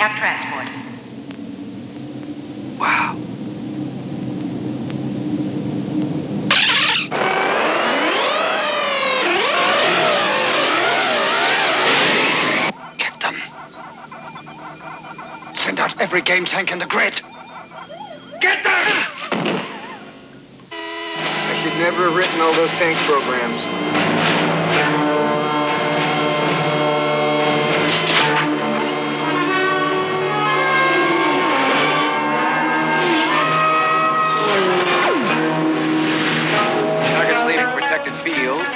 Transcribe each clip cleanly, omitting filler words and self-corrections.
have transport. Wow. Get them. Send out every game tank in the grid. Get them! I should never have written all those tank programs. Targets leaving protected field.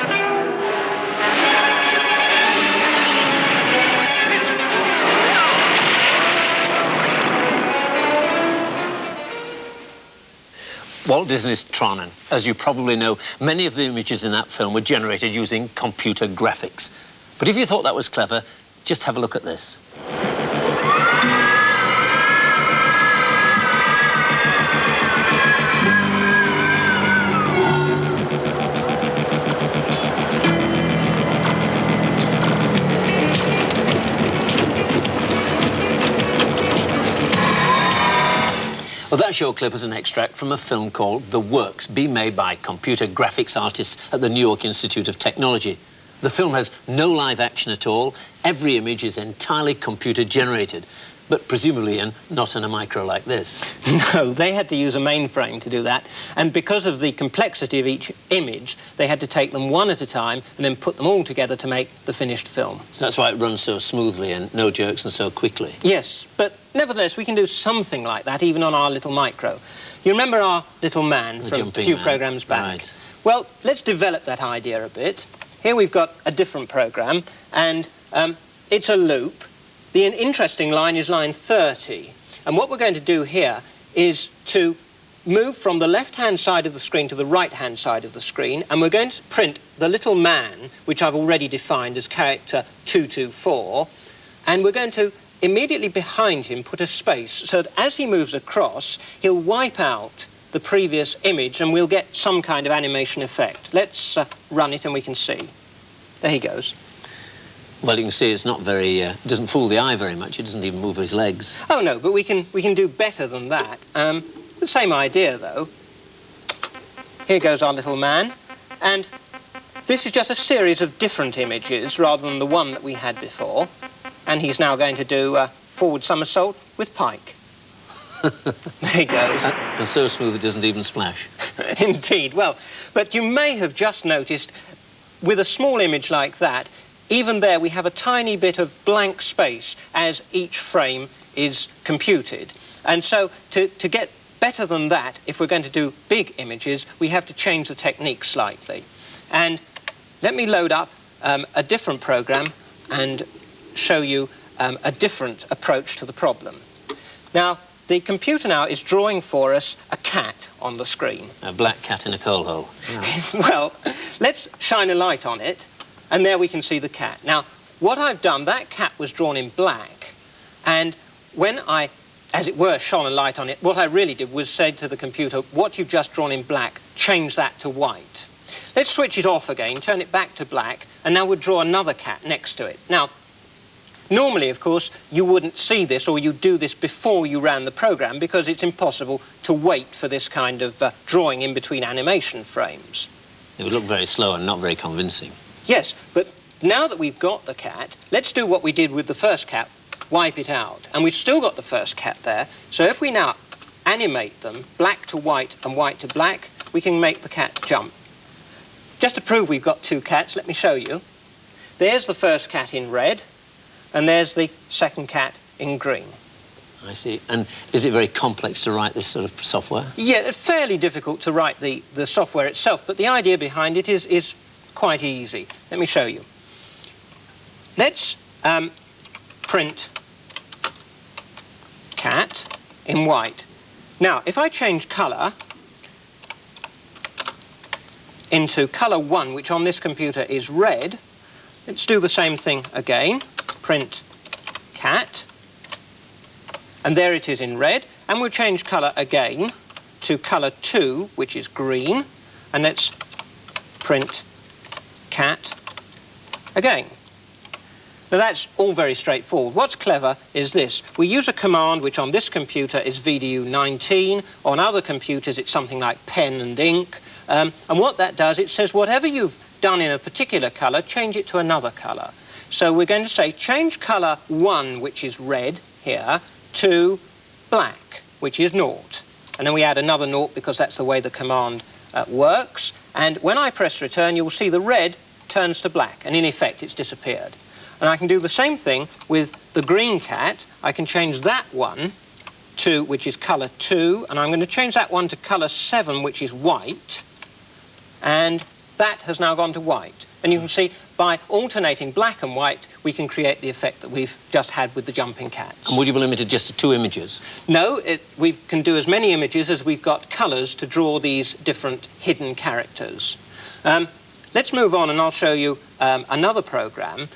Walt Disney's Tron, and as you probably know, many of the images in that film were generated using computer graphics. But if you thought that was clever, just have a look at this. Well, that short clip is an extract from a film called The Works, being made by computer graphics artists at the New York Institute of Technology. The film has no live action at all. Every image is entirely computer generated, but presumably not in a micro like this. No, they had to use a mainframe to do that, and because of the complexity of each image, they had to take them one at a time and then put them all together to make the finished film. So that's why it runs so smoothly and no jerks and so quickly. Yes, but nevertheless, we can do something like that even on our little micro. You remember our little man from a few programs back? Right. Well, let's develop that idea a bit. Here we've got a different program, and it's a loop. The interesting line is line 30. And what we're going to do here is to move from the left-hand side of the screen to the right-hand side of the screen, and we're going to print the little man, which I've already defined as character 224, and we're going to immediately behind him put a space so that as he moves across, he'll wipe out the previous image and we'll get some kind of animation effect. Let's run it and we can see. There he goes. Well, you can see it's not very, it doesn't fool the eye very much. It doesn't even move his legs. Oh, no, but we can do better than that. The same idea, though. Here goes our little man, and this is just a series of different images rather than the one that we had before. And he's now going to do forward somersault with Pike. There he goes. And so smooth it doesn't even splash. Indeed. Well, but you may have just noticed, with a small image like that, even there we have a tiny bit of blank space as each frame is computed. And so to get better than that, if we're going to do big images, we have to change the technique slightly. And let me load up a different program and show you a different approach to the problem. Now, the computer now is drawing for us a cat on the screen. A black cat in a coal hole. Yeah. Well, let's shine a light on it, and there we can see the cat. Now, what I've done, that cat was drawn in black, and when I, as it were, shone a light on it, what I really did was say to the computer, what you've just drawn in black, change that to white. Let's switch it off again, turn it back to black, and now we'll draw another cat next to it. Now, normally, of course, you wouldn't see this, or you'd do this before you ran the program, because it's impossible to wait for this kind of drawing in between animation frames. It would look very slow and not very convincing. Yes, but now that we've got the cat, let's do what we did with the first cat, wipe it out. And we've still got the first cat there, so if we now animate them, black to white and white to black, we can make the cat jump. Just to prove we've got two cats, let me show you. There's the first cat in red, and there's the second cat in green. I see. And is it very complex to write this sort of software? Yeah, it's fairly difficult to write the software itself, but the idea behind it is quite easy. Let me show you. Let's print cat in white. Now, if I change colour into colour 1, which on this computer is red, let's do the same thing again. Print cat, and there it is in red, and we'll change colour again to colour 2, which is green, and let's print cat again. Now that's all very straightforward. What's clever is this. We use a command which on this computer is VDU19. On other computers it's something like pen and ink. And what that does, it says whatever you've done in a particular colour, change it to another colour. So we're going to say change colour 1, which is red here, to black, which is 0. And then we add another 0 because that's the way the command works. And when I press return, you'll see the red turns to black, and in effect it's disappeared. And I can do the same thing with the green cat. I can change that one to, which is colour 2, and I'm going to change that one to colour 7, which is white, and that has now gone to white. And you can see by alternating black and white, we can create the effect that we've just had with the jumping cats. And would you be limited just to 2 images? No, we can do as many images as we've got colours to draw these different hidden characters. Let's move on and I'll show you another program.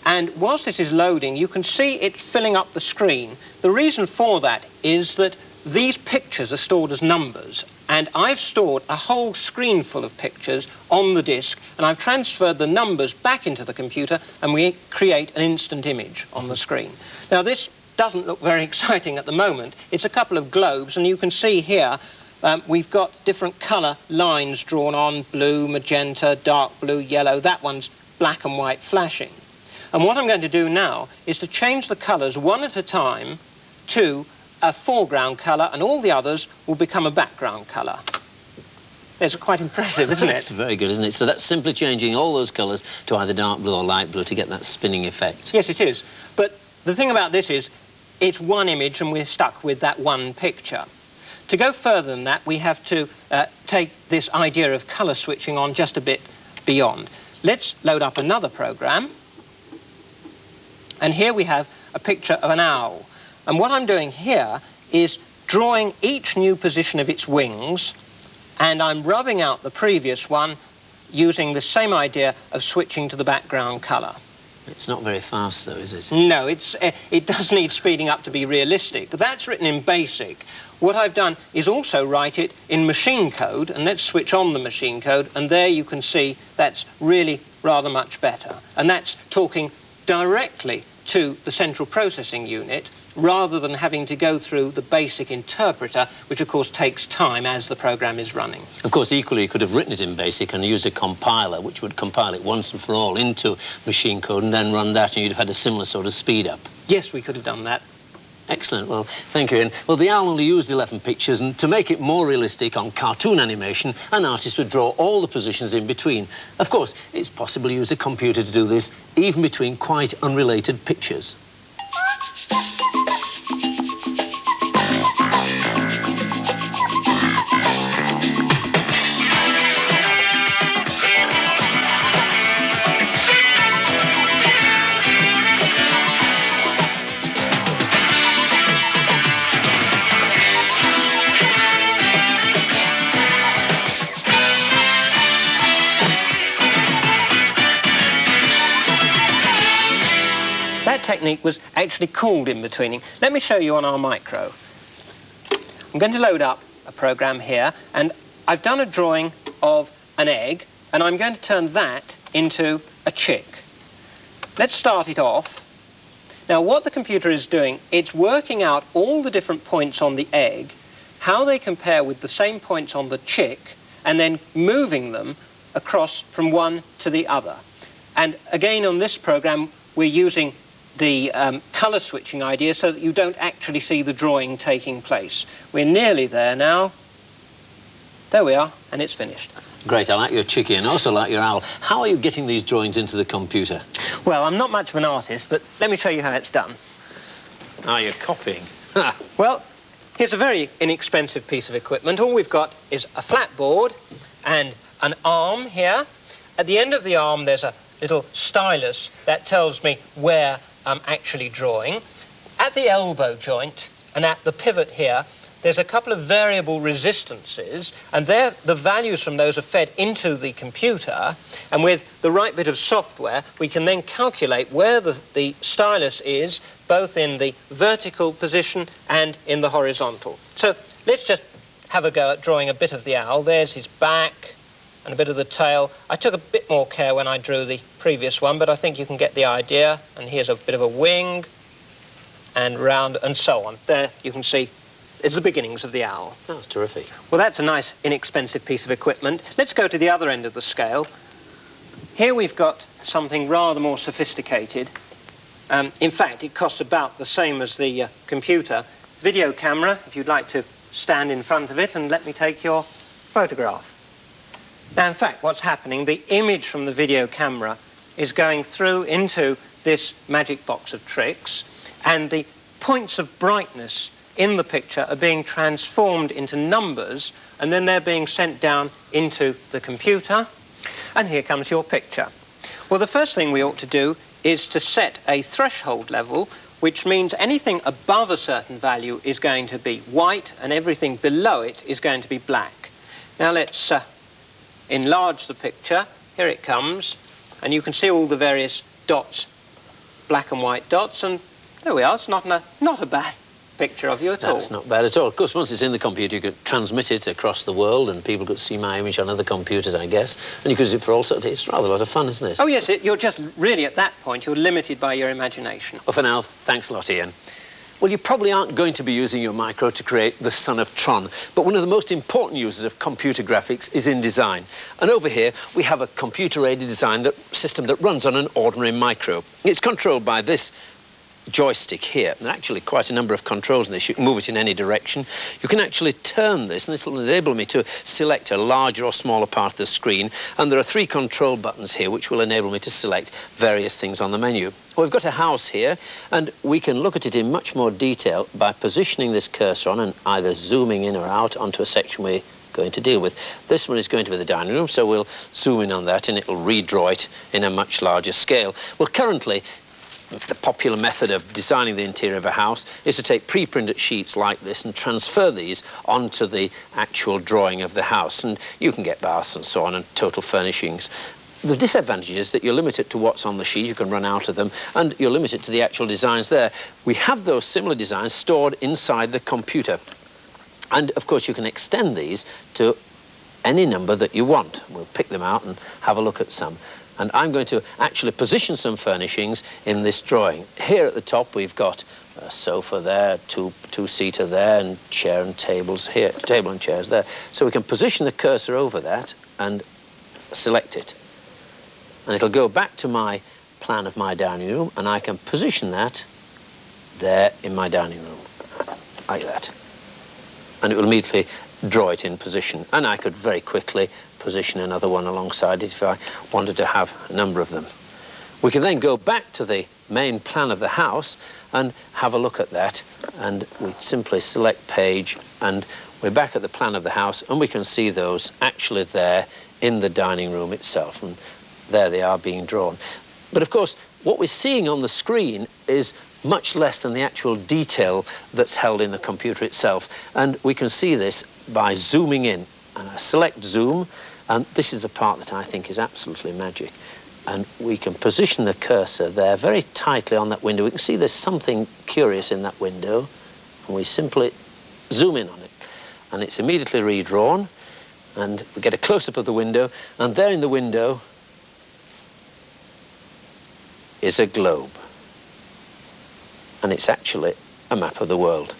And whilst this is loading, you can see it filling up the screen. The reason for that is that these pictures are stored as numbers, and I've stored a whole screen full of pictures on the disk, and I've transferred the numbers back into the computer, and we create an instant image on the screen. Now, this doesn't look very exciting at the moment. It's a couple of globes, and you can see here we've got different colour lines drawn on: blue, magenta, dark blue, yellow. That one's black and white flashing. And what I'm going to do now is to change the colours one at a time to a foreground colour, and all the others will become a background colour. It's quite impressive, isn't it? It's very good, isn't it? So that's simply changing all those colours to either dark blue or light blue to get that spinning effect. Yes, it is. But the thing about this is it's one image and we're stuck with that one picture. To go further than that, we have to take this idea of colour switching on just a bit beyond. Let's load up another program. And here we have a picture of an owl. And what I'm doing here is drawing each new position of its wings, and I'm rubbing out the previous one using the same idea of switching to the background colour. It's not very fast, though, is it? No, it does need speeding up to be realistic. That's written in BASIC. What I've done is also write it in machine code, and let's switch on the machine code, and there you can see that's really rather much better. And that's talking directly to the central processing unit, rather than having to go through the BASIC interpreter, which of course takes time as the program is running. Of course, equally, you could have written it in BASIC and used a compiler, which would compile it once and for all into machine code and then run that, and you'd have had a similar sort of speed up. Yes, we could have done that. Excellent. Well, thank you, Ian. Well, the owl only used 11 pictures, and to make it more realistic on cartoon animation, an artist would draw all the positions in between. Of course, it's possible to use a computer to do this, even between quite unrelated pictures. That technique was actually called in-betweening. Let me show you on our micro. I'm going to load up a program here, and I've done a drawing of an egg, and I'm going to turn that into a chick. Let's start it off. Now, what the computer is doing, it's working out all the different points on the egg, how they compare with the same points on the chick, and then moving them across from one to the other. And again, on this program, we're using the colour switching idea so that you don't actually see the drawing taking place. We're nearly there now. There we are, and it's finished. Great, I like your chickie and also like your owl. How are you getting these drawings into the computer? Well, I'm not much of an artist, but let me show you how it's done. Ah, you're copying. Well, here's a very inexpensive piece of equipment. All we've got is a flat board and an arm here. At the end of the arm, there's a little stylus that tells me where I'm actually drawing. At the elbow joint and at the pivot here, there's a couple of variable resistances, and the values from those are fed into the computer, and with the right bit of software, we can then calculate where the stylus is, both in the vertical position and in the horizontal. So let's just have a go at drawing a bit of the owl. There's his back, and a bit of the tail. I took a bit more care when I drew the previous one, but I think you can get the idea. And here's a bit of a wing, and round, and so on. There, you can see, is the beginnings of the owl. That's terrific. Well, that's a nice, inexpensive piece of equipment. Let's go to the other end of the scale. Here we've got something rather more sophisticated. In fact, it costs about the same as the computer. Video camera, if you'd like to stand in front of it and let me take your photograph. Now, in fact, what's happening, the image from the video camera is going through into this magic box of tricks, and the points of brightness in the picture are being transformed into numbers, and then they're being sent down into the computer. And here comes your picture. Well, the first thing we ought to do is to set a threshold level, which means anything above a certain value is going to be white and everything below it is going to be black. Now let's enlarge the picture. Here it comes, and you can see all the various dots, black and white dots, and there we are. It's not a bad picture of you at all. That's not bad at all. Of course, once it's in the computer, you could transmit it across the world and people could see my image on other computers, I guess. And you could use it for all sorts. It's rather a lot of fun, isn't it? Oh, yes, you're just really, at that point, you're limited by your imagination. Well, for now, thanks a lot, Ian. Well, you probably aren't going to be using your micro to create the Son of Tron, but one of the most important uses of computer graphics is in design. And over here, we have a computer-aided design system that runs on an ordinary micro. It's controlled by this joystick here. There are actually quite a number of controls in this. You can move it in any direction. You can actually turn this, and this will enable me to select a larger or smaller part of the screen. And there are 3 control buttons here which will enable me to select various things on the menu. Well, we've got a house here, and we can look at it in much more detail by positioning this cursor on and either zooming in or out onto a section we're going to deal with. This one is going to be the dining room, so we'll zoom in on that and it'll redraw it in a much larger scale. Well, currently, the popular method of designing the interior of a house is to take pre-printed sheets like this and transfer these onto the actual drawing of the house. And you can get baths and so on and total furnishings. The disadvantage is that you're limited to what's on the sheet, you can run out of them, and you're limited to the actual designs there. We have those similar designs stored inside the computer. And, of course, you can extend these to any number that you want. We'll pick them out and have a look at some. And I'm going to actually position some furnishings in this drawing. Here at the top, we've got a sofa there, two-seater there, and chair and tables here, table and chairs there. So we can position the cursor over that and select it. And it'll go back to my plan of my dining room, and I can position that there in my dining room, like that. And it will immediately draw it in position. And I could very quickly position another one alongside it if I wanted to have a number of them. We can then go back to the main plan of the house and have a look at that, and we simply select page, and we're back at the plan of the house, and we can see those actually there in the dining room itself, and there they are being drawn. But of course, what we're seeing on the screen is much less than the actual detail that's held in the computer itself, and we can see this by zooming in. And I select zoom, and this is the part that I think is absolutely magic. And we can position the cursor there very tightly on that window. We can see there's something curious in that window, and we simply zoom in on it. And it's immediately redrawn, and we get a close-up of the window, and there in the window is a globe. And it's actually a map of the world.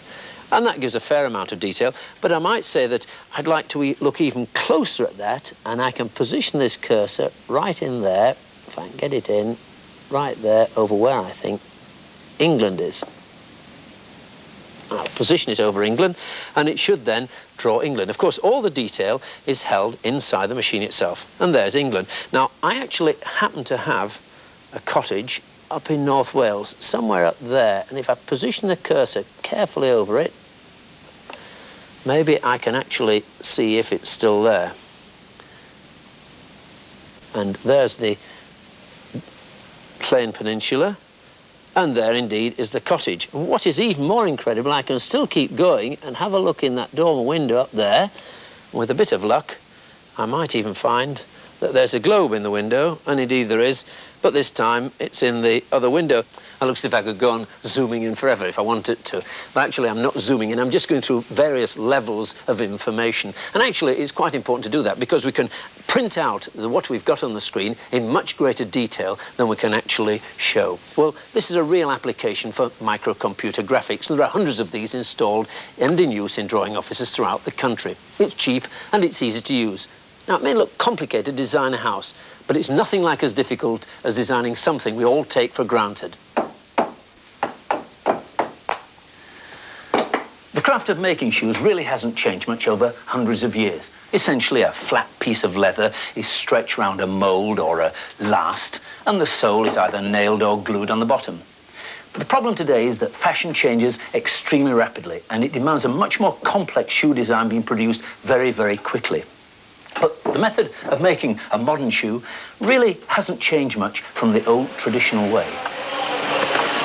And that gives a fair amount of detail, but I might say that I'd like to look even closer at that, and I can position this cursor right in there, if I can get it in, right there over where I think England is. I'll position it over England, and it should then draw England. Of course, all the detail is held inside the machine itself, and there's England. Now, I actually happen to have a cottage up in North Wales, somewhere up there, and if I position the cursor carefully over it, maybe I can actually see if it's still there. And there's the Llŷn Peninsula, and there indeed is the cottage. And what is even more incredible, I can still keep going and have a look in that dormer window up there. With a bit of luck, I might even find that there's a globe in the window, and indeed there is, but this time it's in the other window. It looks as if I could go on zooming in forever if I wanted to. But actually I'm not zooming in, I'm just going through various levels of information. And actually it's quite important to do that because we can print out what we've got on the screen in much greater detail than we can actually show. Well, this is a real application for microcomputer graphics, and there are hundreds of these installed and in use in drawing offices throughout the country. It's cheap and it's easy to use. Now, it may look complicated to design a house, but it's nothing like as difficult as designing something we all take for granted. The craft of making shoes really hasn't changed much over hundreds of years. Essentially, a flat piece of leather is stretched round a mould or a last, and the sole is either nailed or glued on the bottom. But the problem today is that fashion changes extremely rapidly, and it demands a much more complex shoe design being produced very, very quickly. But the method of making a modern shoe really hasn't changed much from the old traditional way.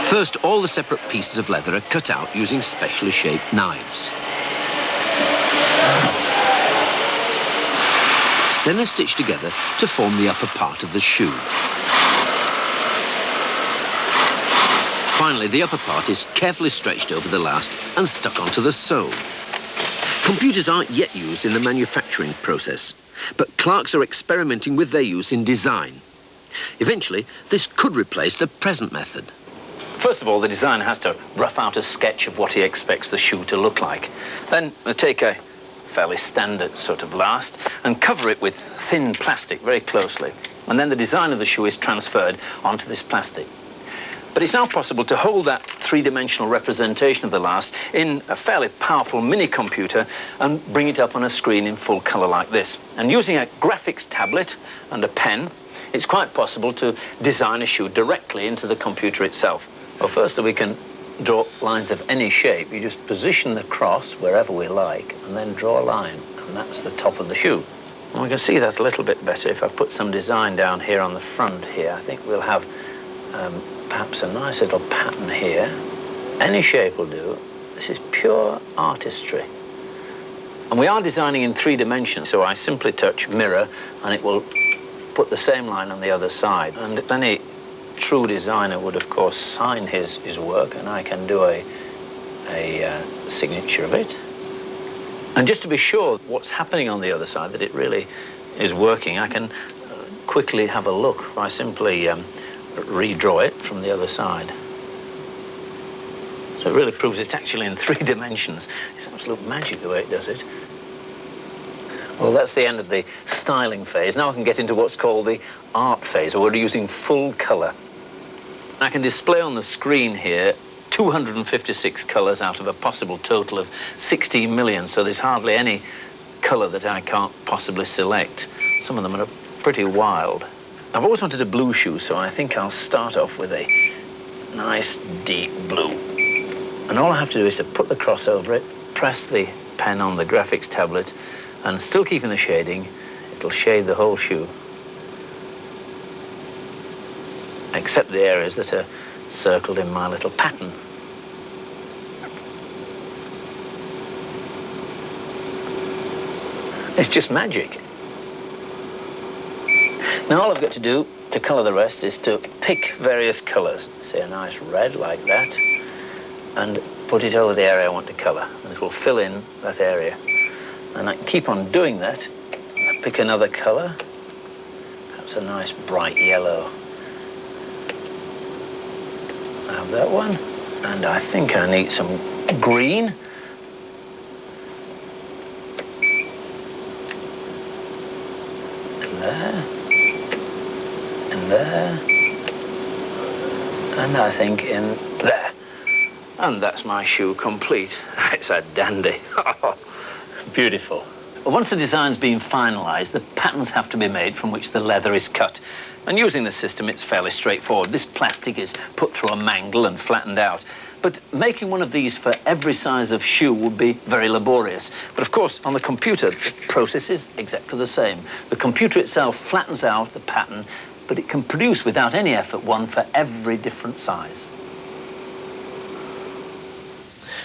First, all the separate pieces of leather are cut out using specially shaped knives. Then they're stitched together to form the upper part of the shoe. Finally, the upper part is carefully stretched over the last and stuck onto the sole. Computers aren't yet used in the manufacturing process, but Clarks are experimenting with their use in design. Eventually, this could replace the present method. First of all, the designer has to rough out a sketch of what he expects the shoe to look like. Then they take a fairly standard sort of last and cover it with thin plastic very closely. And then the design of the shoe is transferred onto this plastic. But it's now possible to hold that three-dimensional representation of the last in a fairly powerful mini-computer and bring it up on a screen in full colour like this. And using a graphics tablet and a pen, it's quite possible to design a shoe directly into the computer itself. Well, first we can draw lines of any shape. You just position the cross wherever we like and then draw a line, and that's the top of the shoe. And we can see that a little bit better if I put some design down here on the front here. I think we'll have perhaps a nice little pattern here. Any shape will do. This is pure artistry. And we are designing in 3 dimensions, so I simply touch mirror and it will put the same line on the other side. And any true designer would, of course, sign his work, and I can do a signature of it. And just to be sure what's happening on the other side, that it really is working, I can quickly have a look by simply redraw it from the other side. So it really proves it's actually in 3 dimensions. It's absolute magic the way it does it. Well, that's the end of the styling phase. Now I can get into what's called the art phase, where we're using full colour. I can display on the screen here 256 colours out of a possible total of 16 million, so there's hardly any colour that I can't possibly select. Some of them are pretty wild. I've always wanted a blue shoe, so I think I'll start off with a nice deep blue. And all I have to do is to put the cross over it, press the pen on the graphics tablet, and still keeping the shading, it'll shade the whole shoe, except the areas that are circled in my little pattern. It's just magic. Now all I've got to do to colour the rest is to pick various colours, say a nice red like that, and put it over the area I want to colour, and it will fill in that area. And I can keep on doing that. I pick another colour, perhaps a nice bright yellow. I have that one, and I think I need some green. And there, and there, and I think in there. And that's my shoe complete. It's a dandy. Beautiful. Well, once the design's been finalised, the patterns have to be made from which the leather is cut. And using the system, it's fairly straightforward. This plastic is put through a mangle and flattened out. But making one of these for every size of shoe would be very laborious. But of course, on the computer, the process is exactly the same. The computer itself flattens out the pattern, but it can produce without any effort one for every different size.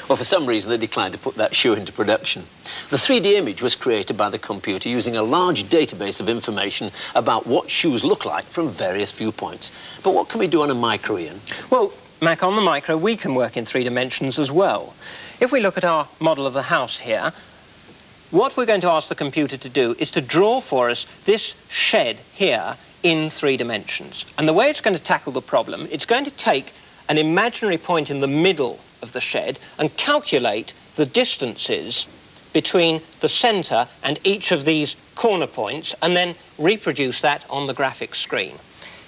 Well, for some reason, they declined to put that shoe into production. The 3D image was created by the computer using a large database of information about what shoes look like from various viewpoints. But what can we do on a micro, Ian? Well, Mac, on the micro, we can work in 3 dimensions as well. If we look at our model of the house here, what we're going to ask the computer to do is to draw for us this shed here in 3 dimensions. And the way it's going to tackle the problem, it's going to take an imaginary point in the middle of the shed and calculate the distances between the centre and each of these corner points and then reproduce that on the graphics screen.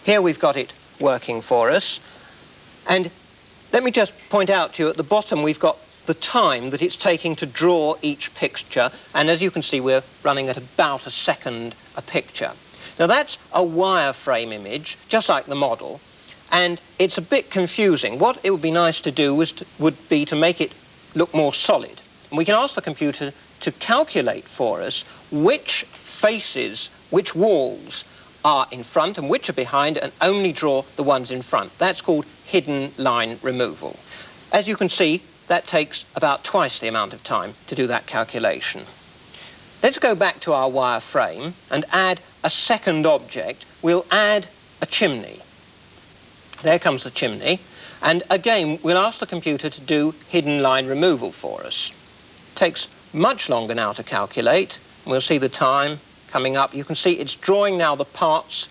Here we've got it working for us. And let me just point out to you at the bottom we've got the time that it's taking to draw each picture, and as you can see we're running at about a second a picture. Now that's a wireframe image, just like the model, and it's a bit confusing. What it would be nice to do would be to make it look more solid. And we can ask the computer to calculate for us which faces, which walls are in front and which are behind, and only draw the ones in front. That's called hidden line removal. As you can see, that takes about twice the amount of time to do that calculation. Let's go back to our wireframe and add a second object. We'll add a chimney. There comes the chimney. And again, we'll ask the computer to do hidden line removal for us. It takes much longer now to calculate. We'll see the time coming up. You can see it's drawing now the parts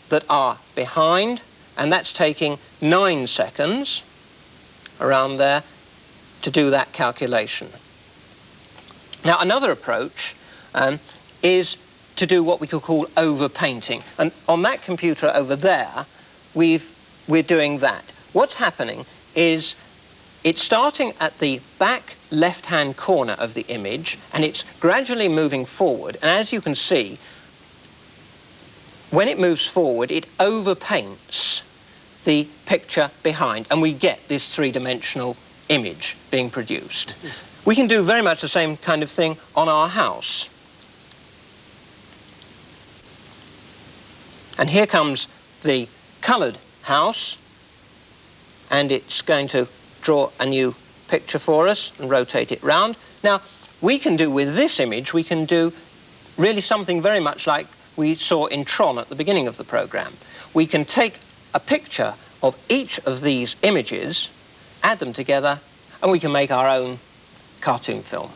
that are behind, and that's taking 9 seconds around there to do that calculation. Now, another approach is to do what we could call overpainting. And on that computer over there, we're doing that. What's happening is it's starting at the back left-hand corner of the image, and it's gradually moving forward. And as you can see, when it moves forward, it overpaints the picture behind, and we get this 3-dimensional image being produced. We can do very much the same kind of thing on our house. And here comes the coloured house, and it's going to draw a new picture for us and rotate it round. Now, we can do with this image, we can do really something very much like we saw in Tron at the beginning of the programme. We can take a picture of each of these images, add them together, and we can make our own cartoon film.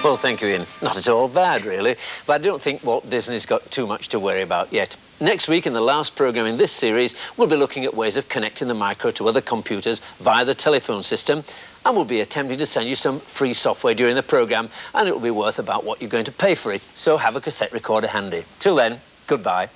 Well, thank you, Ian. Not at all bad, really. But I don't think Walt Disney's got too much to worry about yet. Next week, in the last programme in this series, we'll be looking at ways of connecting the micro to other computers via the telephone system, and we'll be attempting to send you some free software during the programme, and it will be worth about what you're going to pay for it. So have a cassette recorder handy. Till then, goodbye.